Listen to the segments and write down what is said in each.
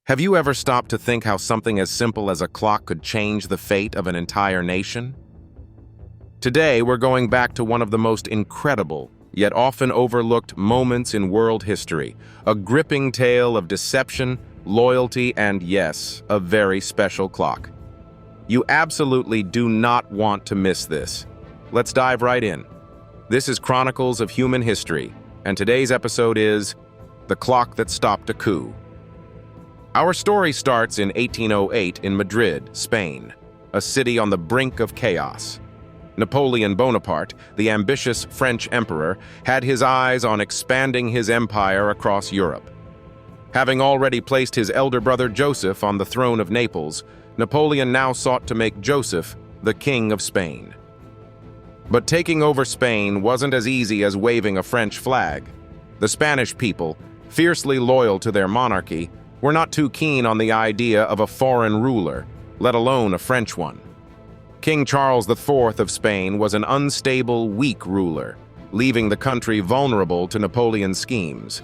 Have you ever stopped to think how something as simple as a clock could change the fate of an entire nation? Today, we're going back to one of the most incredible, yet often overlooked moments in world history, a gripping tale of deception, loyalty, and yes, a very special clock. You absolutely do not want to miss this. Let's dive right in. This is Chronicles of Human History, and today's episode is The Clock That Stopped a Coup. Our story starts in 1808 in Madrid, Spain, a city on the brink of chaos. Napoleon Bonaparte, the ambitious French emperor, had his eyes on expanding his empire across Europe. Having already placed his elder brother Joseph on the throne of Naples, Napoleon now sought to make Joseph the king of Spain. But taking over Spain wasn't as easy as waving a French flag. The Spanish people, fiercely loyal to their monarchy, were not too keen on the idea of a foreign ruler, let alone a French one. King Charles IV of Spain was an unstable, weak ruler, leaving the country vulnerable to Napoleon's schemes.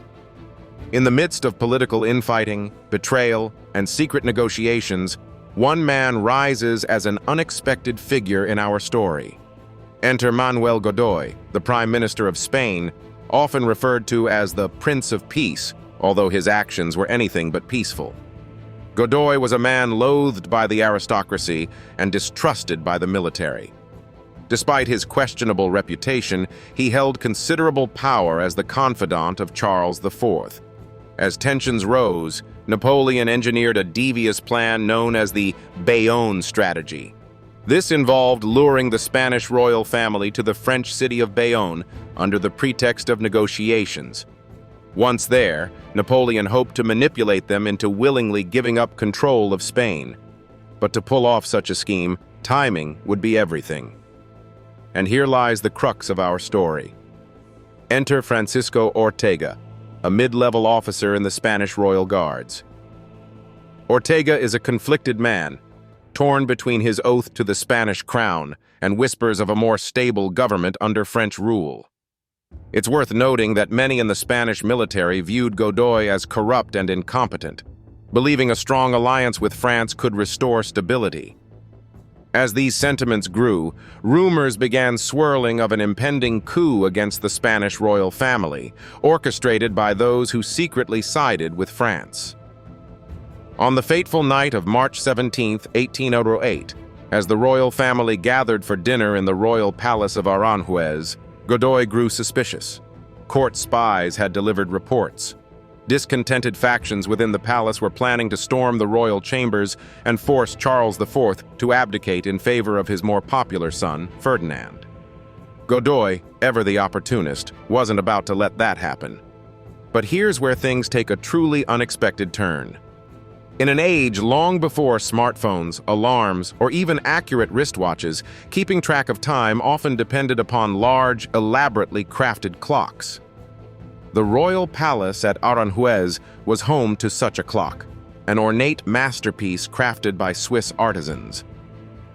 In the midst of political infighting, betrayal, and secret negotiations, one man rises as an unexpected figure in our story. Enter Manuel Godoy, the Prime Minister of Spain, often referred to as the Prince of Peace, although his actions were anything but peaceful. Godoy was a man loathed by the aristocracy and distrusted by the military. Despite his questionable reputation, he held considerable power as the confidant of Charles IV. As tensions rose, Napoleon engineered a devious plan known as the Bayonne strategy. This involved luring the Spanish royal family to the French city of Bayonne under the pretext of negotiations. Once there, Napoleon hoped to manipulate them into willingly giving up control of Spain. But to pull off such a scheme, timing would be everything. And here lies the crux of our story. Enter Francisco Ortega, a mid-level officer in the Spanish Royal Guards. Ortega is a conflicted man, torn between his oath to the Spanish crown and whispers of a more stable government under French rule. It's worth noting that many in the Spanish military viewed Godoy as corrupt and incompetent, believing a strong alliance with France could restore stability. As these sentiments grew, rumors began swirling of an impending coup against the Spanish royal family, orchestrated by those who secretly sided with France. On the fateful night of March 17, 1808, as the royal family gathered for dinner in the royal palace of Aranjuez, Godoy grew suspicious. Court spies had delivered reports. Discontented factions within the palace were planning to storm the royal chambers and force Charles IV to abdicate in favor of his more popular son, Ferdinand. Godoy, ever the opportunist, wasn't about to let that happen. But here's where things take a truly unexpected turn. In an age long before smartphones, alarms, or even accurate wristwatches, keeping track of time often depended upon large, elaborately crafted clocks. The royal palace at Aranjuez was home to such a clock, an ornate masterpiece crafted by Swiss artisans.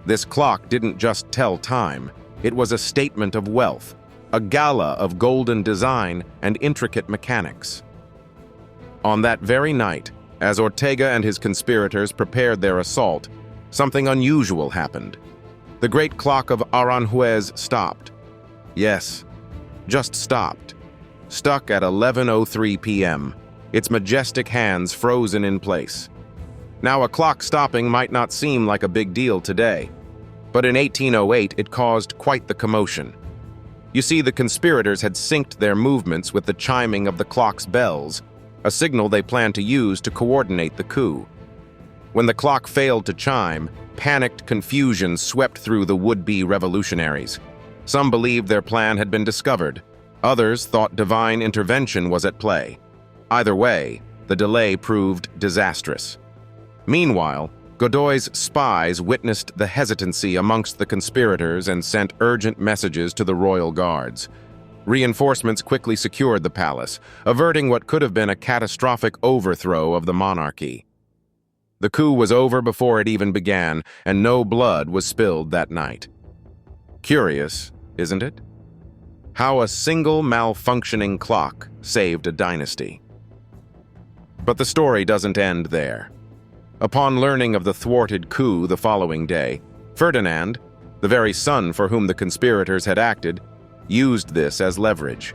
This clock didn't just tell time, it was a statement of wealth, a gala of golden design and intricate mechanics. On that very night, as Ortega and his conspirators prepared their assault, something unusual happened. The great clock of Aranjuez stopped. Yes, just stopped. Stuck at 11:03 p.m., its majestic hands frozen in place. Now, a clock stopping might not seem like a big deal today, but in 1808 it caused quite the commotion. You see, the conspirators had synced their movements with the chiming of the clock's bells, a signal they planned to use to coordinate the coup. When the clock failed to chime, panicked confusion swept through the would-be revolutionaries. Some believed their plan had been discovered. Others thought divine intervention was at play. Either way, the delay proved disastrous. Meanwhile, Godoy's spies witnessed the hesitancy amongst the conspirators and sent urgent messages to the royal guards. Reinforcements quickly secured the palace, averting what could have been a catastrophic overthrow of the monarchy. The coup was over before it even began, and no blood was spilled that night. Curious, isn't it? How a single malfunctioning clock saved a dynasty. But the story doesn't end there. Upon learning of the thwarted coup the following day, Ferdinand, the very son for whom the conspirators had acted, used this as leverage.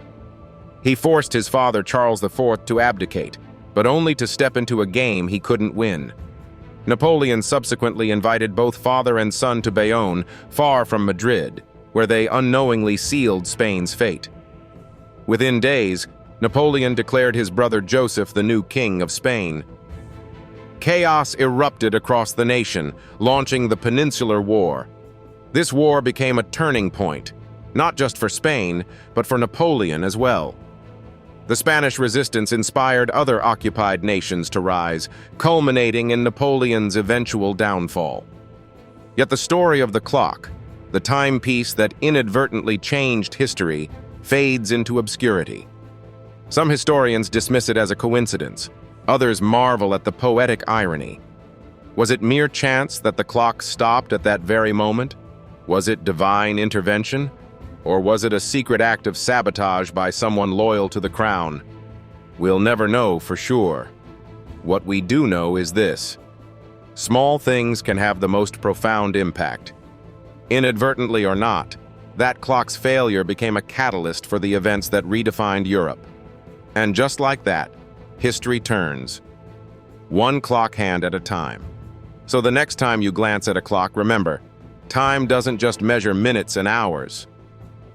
He forced his father Charles IV to abdicate, but only to step into a game he couldn't win. Napoleon subsequently invited both father and son to Bayonne, far from Madrid, where they unknowingly sealed Spain's fate. Within days, Napoleon declared his brother Joseph the new king of Spain. Chaos erupted across the nation, launching the Peninsular War. This war became a turning point, not just for Spain, but for Napoleon as well. The Spanish resistance inspired other occupied nations to rise, culminating in Napoleon's eventual downfall. Yet the story of the clock, the timepiece that inadvertently changed history, fades into obscurity. Some historians dismiss it as a coincidence. Others marvel at the poetic irony. Was it mere chance that the clock stopped at that very moment? Was it divine intervention? Or was it a secret act of sabotage by someone loyal to the crown? We'll never know for sure. What we do know is this: small things can have the most profound impact. Inadvertently or not, that clock's failure became a catalyst for the events that redefined Europe. And just like that, history turns, one clock hand at a time. So the next time you glance at a clock, remember, time doesn't just measure minutes and hours.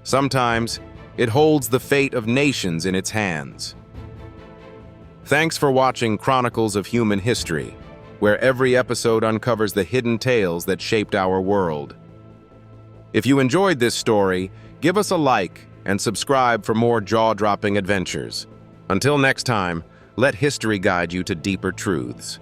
Sometimes, it holds the fate of nations in its hands. Thanks for watching Chronicles of Human History, where every episode uncovers the hidden tales that shaped our world. If you enjoyed this story, give us a like and subscribe for more jaw-dropping adventures. Until next time, let history guide you to deeper truths.